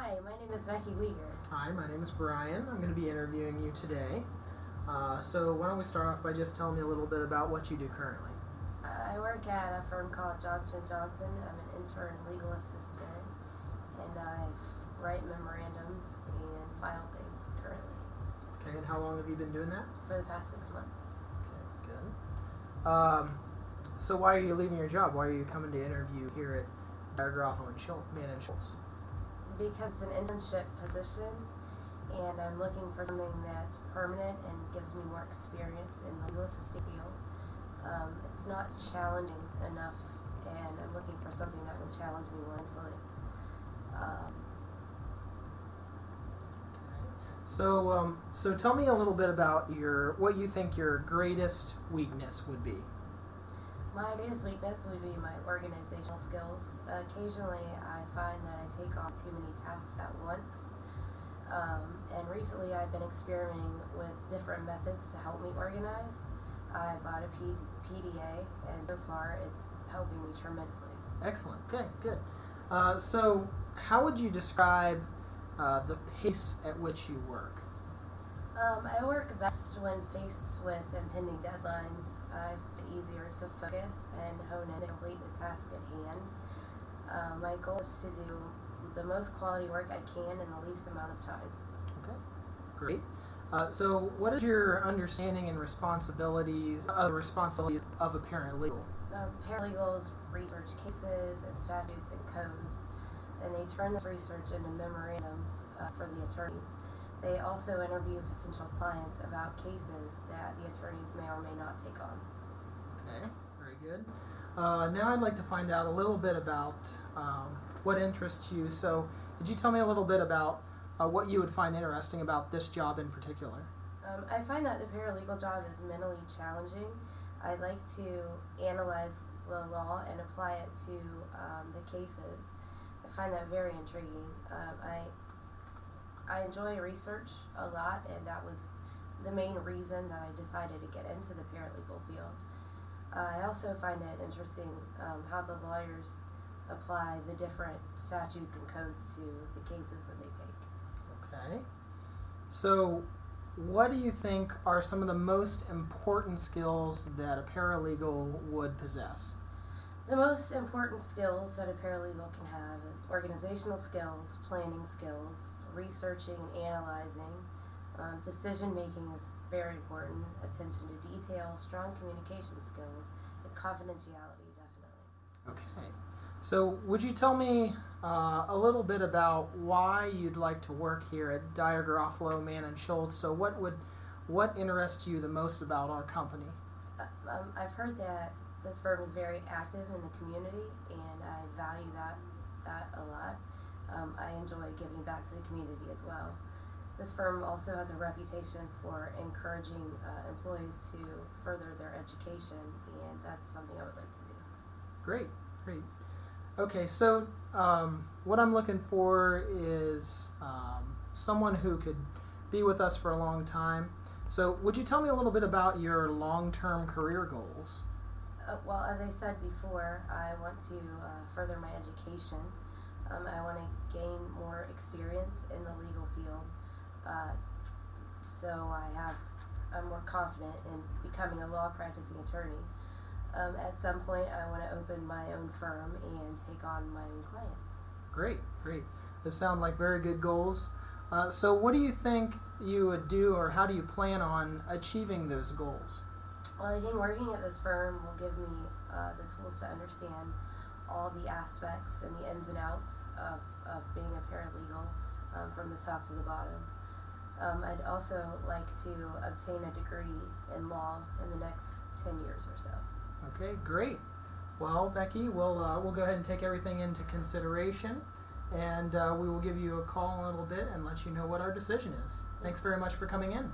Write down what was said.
Hi, my name is Becky Weger. Hi, my name is Brian. I'm going to be interviewing you today. So why don't we start off by just telling me a little bit about what you do currently. I work at a firm called Johnson & Johnson. I'm an intern legal assistant, and I write memorandums and file things currently Okay, and how long have you been doing that? for the past 6 months. Okay, good. So why are you leaving your job? Why are you coming to interview here at Garofalo and Schultz? Because it's an internship position, and I'm looking for something that's permanent and gives me more experience in the legal assisting field. It's not challenging enough, and I'm looking for something that will challenge me more mentally. So tell me a little bit about what you think your greatest weakness would be. My greatest weakness would be my organizational skills. Occasionally, I find that I take on too many tasks at once. And recently, I've been experimenting with different methods to help me organize. I bought a PDA, and so far, it's helping me tremendously. Excellent. Okay, good. So how would you describe the pace at which you work? I work best when faced with impending deadlines. I find it easier to focus and hone in to complete the task at hand. My goal is to do the most quality work I can in the least amount of time. Okay, great. So what is your understanding and responsibilities of a paralegal? Paralegals research cases and statutes and codes, and they turn this research into memorandums for the attorneys. They also interview potential clients about cases that the attorneys may or may not take on. Okay, very good. Now I'd like to find out a little bit about what interests you. So could you tell me a little bit about what you would find interesting about this job in particular? I find that the paralegal job is mentally challenging. I like to analyze the law and apply it to the cases. I find that very intriguing. I enjoy research a lot, and that was the main reason that I decided to get into the paralegal field. I also find it interesting how the lawyers apply the different statutes and codes to the cases that they take. Okay. So what do you think are some of the most important skills that a paralegal would possess? The most important skills that a paralegal can have is organizational skills, planning skills, researching and analyzing. Decision making is very important, attention to detail, strong communication skills, and confidentiality, definitely. Okay. So would you tell me a little bit about why you'd like to work here at Dyer Garofalo, Mann & Schultz? So what interests you the most about our company? I've heard that this firm is very active in the community, and I value that a lot. I enjoy giving back to the community as well. This firm also has a reputation for encouraging employees to further their education, and that's something I would like to do. Great, great. Okay, so what I'm looking for is someone who could be with us for a long time. So would you tell me a little bit about your long-term career goals? Well, as I said before, I want to further my education. I want to gain more experience in the legal field, so I'm more confident in becoming a law practicing attorney. At some point, I want to open my own firm and take on my own clients. Great, great. Those sound like very good goals. So what do you think you would do, or how do you plan on achieving those goals? Well, I think working at this firm will give me the tools to understand all the aspects and the ins and outs of being a paralegal from the top to the bottom. I'd also like to obtain a degree in law in the next 10 years or so. Okay, great. Well, Becky, we'll go ahead and take everything into consideration, and we will give you a call in a little bit and let you know what our decision is. Thanks very much for coming in.